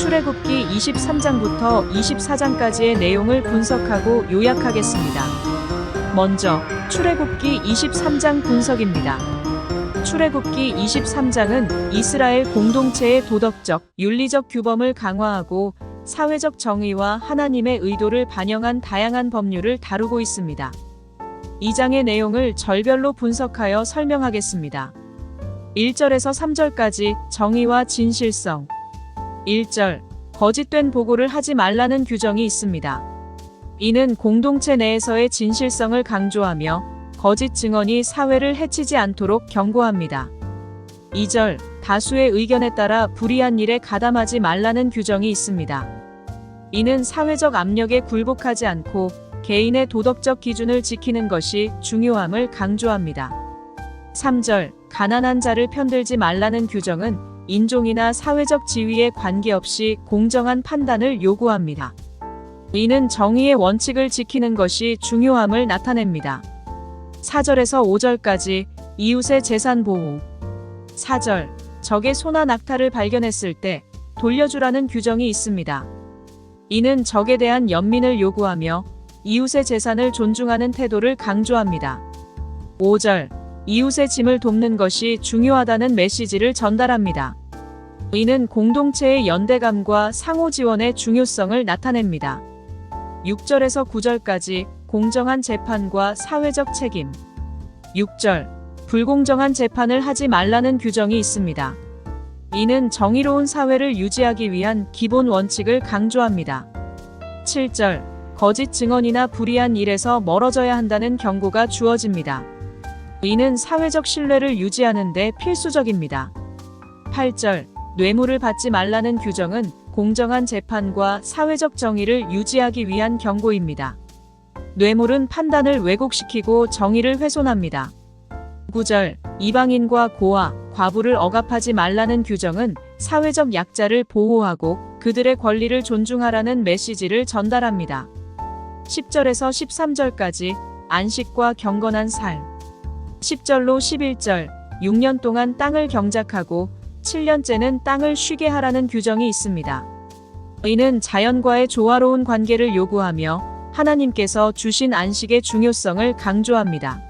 출애굽기 23장부터 24장까지의 내용을 분석하고 요약하겠습니다. 먼저 출애굽기 23장 분석입니다. 출애굽기 23장은 이스라엘 공동체의 도덕적, 윤리적 규범을 강화하고 사회적 정의와 하나님의 의도를 반영한 다양한 법률을 다루고 있습니다. 이 장의 내용을 절별로 분석하여 설명하겠습니다. 1절에서 3절까지 정의와 진실성. 1절, 거짓된 보고를 하지 말라는 규정이 있습니다. 이는 공동체 내에서의 진실성을 강조하며 거짓 증언이 사회를 해치지 않도록 경고합니다. 2절, 다수의 의견에 따라 불의한 일에 가담하지 말라는 규정이 있습니다. 이는 사회적 압력에 굴복하지 않고 개인의 도덕적 기준을 지키는 것이 중요함을 강조합니다. 3절, 가난한 자를 편들지 말라는 규정은 인종이나 사회적 지위에 관계없이 공정한 판단을 요구합니다. 이는 정의의 원칙을 지키는 것이 중요함을 나타냅니다. 4절에서 5절까지 이웃의 재산 보호. 4절, 적의 소나 낙타를 발견했을 때 돌려주라는 규정이 있습니다. 이는 적에 대한 연민을 요구하며 이웃의 재산을 존중하는 태도를 강조합니다. 5절, 이웃의 짐을 돕는 것이 중요하다는 메시지를 전달합니다. 이는 공동체의 연대감과 상호 지원의 중요성을 나타냅니다. 6절에서 9절까지 공정한 재판과 사회적 책임. 6절, 불공정한 재판을 하지 말라는 규정이 있습니다. 이는 정의로운 사회를 유지하기 위한 기본 원칙을 강조합니다. 7절, 거짓 증언이나 불의한 일에서 멀어져야 한다는 경고가 주어집니다. 이는 사회적 신뢰를 유지하는 데 필수적입니다. 8절, 뇌물을 받지 말라는 규정은 공정한 재판과 사회적 정의를 유지하기 위한 경고입니다. 뇌물은 판단을 왜곡시키고 정의를 훼손합니다. 9절, 이방인과 고아, 과부를 억압하지 말라는 규정은 사회적 약자를 보호하고 그들의 권리를 존중하라는 메시지를 전달합니다. 10절에서 13절까지 안식과 경건한 삶. 10절로 11절, 6년 동안 땅을 경작하고 7년째는 땅을 쉬게 하라는 규정이 있습니다. 이는 자연과의 조화로운 관계를 요구하며 하나님께서 주신 안식의 중요성을 강조합니다.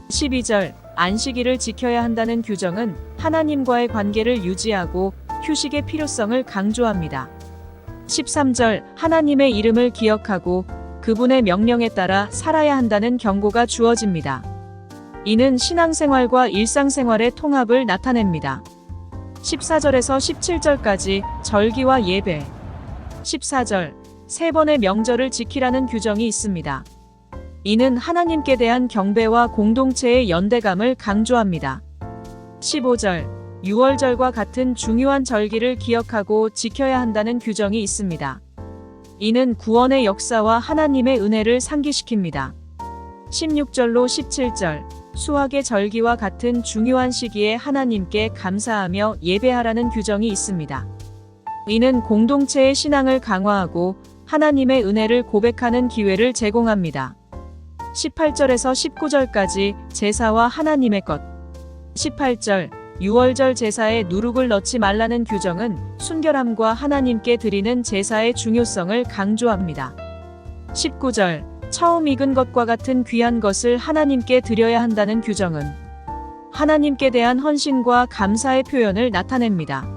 12절, 안식일을 지켜야 한다는 규정은 하나님과의 관계를 유지하고 휴식의 필요성을 강조합니다. 13절, 하나님의 이름을 기억하고 그분의 명령에 따라 살아야 한다는 경고가 주어집니다. 이는 신앙생활과 일상생활의 통합을 나타냅니다. 14절에서 17절까지 절기와 예배. 14절, 3번의 명절을 지키라는 규정이 있습니다. 이는 하나님께 대한 경배와 공동체의 연대감을 강조합니다. 15절, 6월절과 같은 중요한 절기를 기억하고 지켜야 한다는 규정이 있습니다. 이는 구원의 역사와 하나님의 은혜를 상기시킵니다. 16절로 17절, 수학의 절기와 같은 중요한 시기에 하나님께 감사하며 예배하라는 규정이 있습니다. 이는 공동체의 신앙을 강화하고 하나님의 은혜를 고백하는 기회를 제공합니다. 18절에서 19절까지 제사와 하나님의 것. 18절, 6월절 제사에 누룩을 넣지 말라는 규정은 순결함과 하나님께 드리는 제사의 중요성을 강조합니다. 19절, 처음 익은 것과 같은 귀한 것을 하나님께 드려야 한다는 규정은 하나님께 대한 헌신과 감사의 표현을 나타냅니다.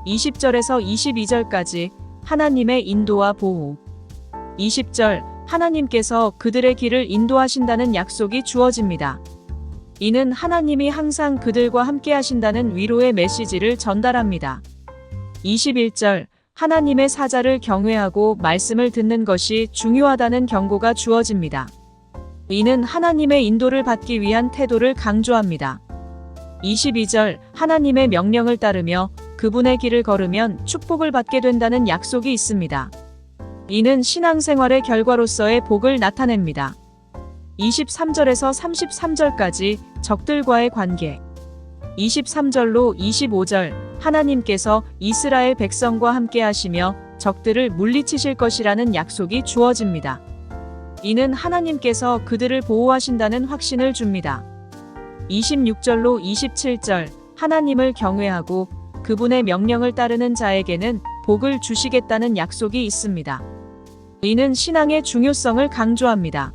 20절에서 22절까지 하나님의 인도와 보호. 20절, 하나님께서 그들의 길을 인도하신다는 약속이 주어집니다. 이는 하나님이 항상 그들과 함께 하신다는 위로의 메시지를 전달합니다. 21절, 하나님의 사자를 경외하고 말씀을 듣는 것이 중요하다는 경고가 주어집니다. 이는 하나님의 인도를 받기 위한 태도를 강조합니다. 22절, 하나님의 명령을 따르며 그분의 길을 걸으면 축복을 받게 된다는 약속이 있습니다. 이는 신앙생활의 결과로서의 복을 나타냅니다. 23절에서 33절까지 적들과의 관계. 23절로 25절, 하나님께서 이스라엘 백성과 함께 하시며 적들을 물리치실 것이라는 약속이 주어집니다. 이는 하나님께서 그들을 보호하신다는 확신을 줍니다. 26절로 27절, 하나님을 경외하고 그분의 명령을 따르는 자에게는 복을 주시겠다는 약속이 있습니다. 이는 신앙의 중요성을 강조합니다.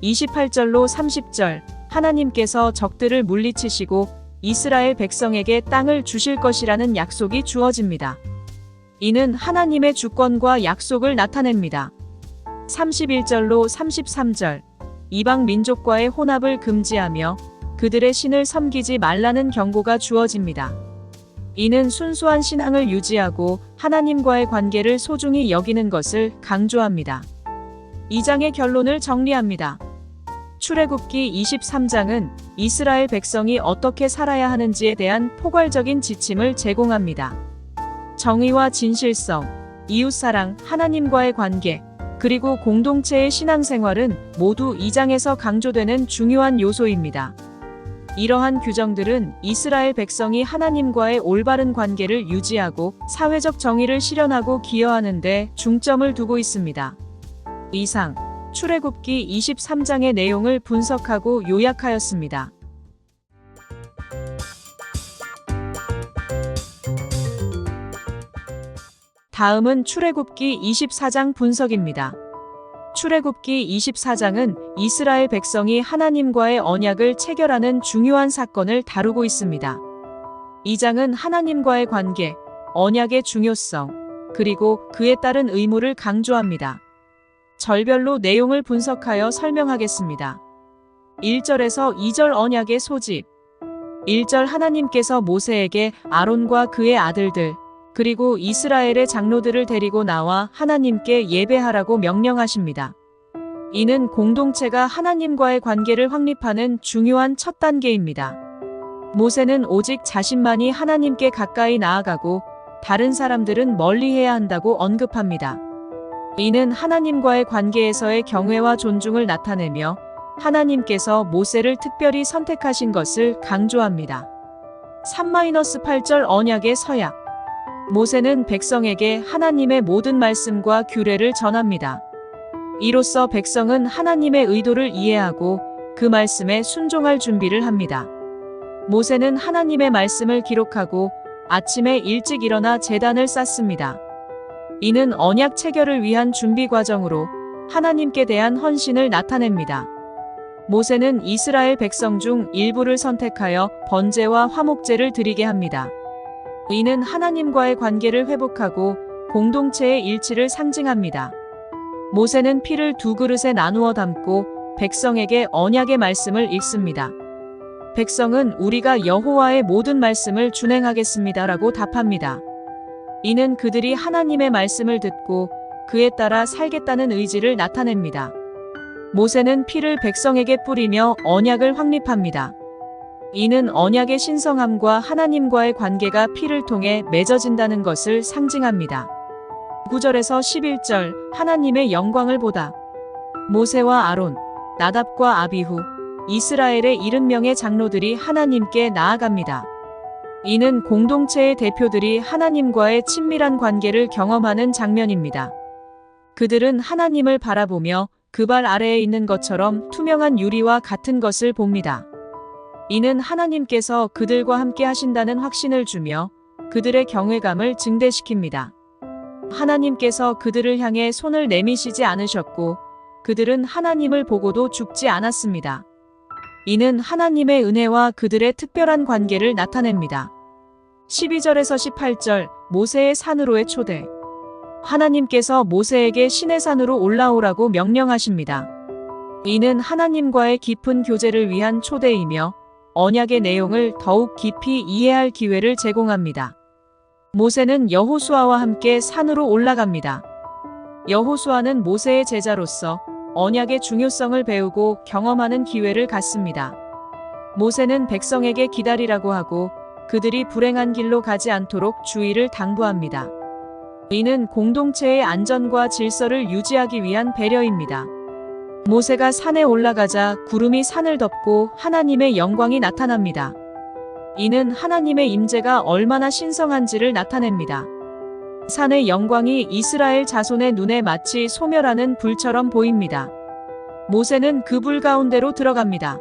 28절로 30절, 하나님께서 적들을 물리치시고 이스라엘 백성에게 땅을 주실 것이라는 약속이 주어집니다. 이는 하나님의 주권과 약속을 나타냅니다. 31절로 33절, 이방 민족과의 혼합을 금지하며 그들의 신을 섬기지 말라는 경고가 주어집니다. 이는 순수한 신앙을 유지하고 하나님과의 관계를 소중히 여기는 것을 강조합니다. 2장의 결론을 정리합니다. 출애굽기 23장은 이스라엘 백성이 어떻게 살아야 하는지에 대한 포괄적인 지침을 제공합니다. 정의와 진실성, 이웃사랑, 하나님과의 관계, 그리고 공동체의 신앙생활은 모두 2장에서 강조되는 중요한 요소입니다. 이러한 규정들은 이스라엘 백성이 하나님과의 올바른 관계를 유지하고 사회적 정의를 실현하고 기여하는 데 중점을 두고 있습니다. 이상, 출애굽기 23장의 내용을 분석하고 요약하였습니다. 다음은 출애굽기 24장 분석입니다. 출애굽기 24장은 이스라엘 백성이 하나님과의 언약을 체결하는 중요한 사건을 다루고 있습니다. 이 장은 하나님과의 관계, 언약의 중요성, 그리고 그에 따른 의무를 강조합니다. 절별로 내용을 분석하여 설명하겠습니다. 1절에서 2절 언약의 소집. 1절 하나님께서 모세에게 아론과 그의 아들들, 그리고 이스라엘의 장로들을 데리고 나와 하나님께 예배하라고 명령하십니다. 이는 공동체가 하나님과의 관계를 확립하는 중요한 첫 단계입니다. 모세는 오직 자신만이 하나님께 가까이 나아가고 다른 사람들은 멀리해야 한다고 언급합니다. 이는 하나님과의 관계에서의 경외와 존중을 나타내며 하나님께서 모세를 특별히 선택하신 것을 강조합니다. 3-8절 언약의 서약. 모세는 백성에게 하나님의 모든 말씀과 규례를 전합니다. 이로써 백성은 하나님의 의도를 이해하고 그 말씀에 순종할 준비를 합니다. 모세는 하나님의 말씀을 기록하고 아침에 일찍 일어나 제단을 쌓습니다. 이는 언약 체결을 위한 준비 과정으로 하나님께 대한 헌신을 나타냅니다. 모세는 이스라엘 백성 중 일부를 선택하여 번제와 화목제를 드리게 합니다. 이는 하나님과의 관계를 회복하고 공동체의 일치를 상징합니다. 모세는 피를 2그릇에 나누어 담고 백성에게 언약의 말씀을 읽습니다. 백성은 우리가 여호와의 모든 말씀을 준행하겠습니다라고 답합니다. 이는 그들이 하나님의 말씀을 듣고 그에 따라 살겠다는 의지를 나타냅니다. 모세는 피를 백성에게 뿌리며 언약을 확립합니다. 이는 언약의 신성함과 하나님과의 관계가 피를 통해 맺어진다는 것을 상징합니다. 9절에서 11절 하나님의 영광을 보다. 모세와 아론, 나답과 아비후, 이스라엘의 70명의 장로들이 하나님께 나아갑니다. 이는 공동체의 대표들이 하나님과의 친밀한 관계를 경험하는 장면입니다. 그들은 하나님을 바라보며 그 발 아래에 있는 것처럼 투명한 유리와 같은 것을 봅니다. 이는 하나님께서 그들과 함께 하신다는 확신을 주며 그들의 경외감을 증대시킵니다. 하나님께서 그들을 향해 손을 내미시지 않으셨고 그들은 하나님을 보고도 죽지 않았습니다. 이는 하나님의 은혜와 그들의 특별한 관계를 나타냅니다. 12절에서 18절 모세의 산으로의 초대. 하나님께서 모세에게 시내산으로 올라오라고 명령하십니다. 이는 하나님과의 깊은 교제를 위한 초대이며 언약의 내용을 더욱 깊이 이해할 기회를 제공합니다. 모세는 여호수아와 함께 산으로 올라갑니다. 여호수아는 모세의 제자로서 언약의 중요성을 배우고 경험하는 기회를 갖습니다. 모세는 백성에게 기다리라고 하고 그들이 불행한 길로 가지 않도록 주의를 당부합니다. 이는 공동체의 안전과 질서를 유지하기 위한 배려입니다. 모세가 산에 올라가자 구름이 산을 덮고 하나님의 영광이 나타납니다. 이는 하나님의 임재가 얼마나 신성한지를 나타냅니다. 산의 영광이 이스라엘 자손의 눈에 마치 소멸하는 불처럼 보입니다. 모세는 그 불 가운데로 들어갑니다.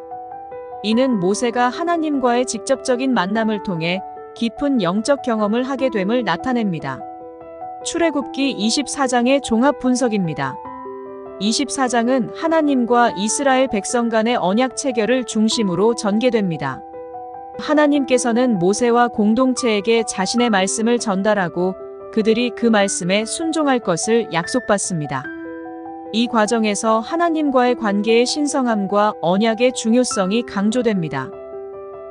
이는 모세가 하나님과의 직접적인 만남을 통해 깊은 영적 경험을 하게 됨을 나타냅니다. 출애굽기 24장의 종합 분석입니다. 24장은 하나님과 이스라엘 백성 간의 언약 체결을 중심으로 전개됩니다. 하나님께서는 모세와 공동체에게 자신의 말씀을 전달하고 그들이 그 말씀에 순종할 것을 약속받습니다. 이 과정에서 하나님과의 관계의 신성함과 언약의 중요성이 강조됩니다.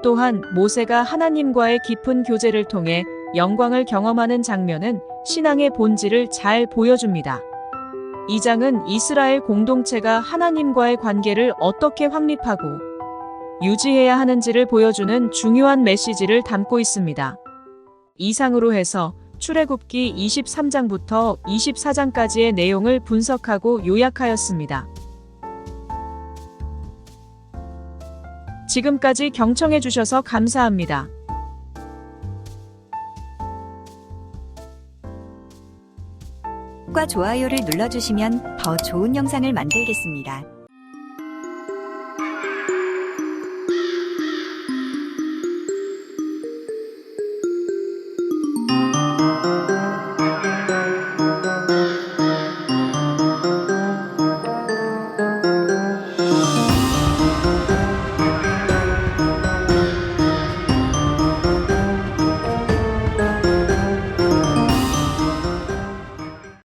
또한 모세가 하나님과의 깊은 교제를 통해 영광을 경험하는 장면은 신앙의 본질을 잘 보여줍니다. 이 장은 이스라엘 공동체가 하나님과의 관계를 어떻게 확립하고 유지해야 하는지를 보여주는 중요한 메시지를 담고 있습니다. 이상으로 해서 출애굽기 23장부터 24장까지의 내용을 분석하고 요약하였습니다. 지금까지 경청해 주셔서 감사합니다. 구독과 좋아요를 눌러주시면 더 좋은 영상을 만들겠습니다.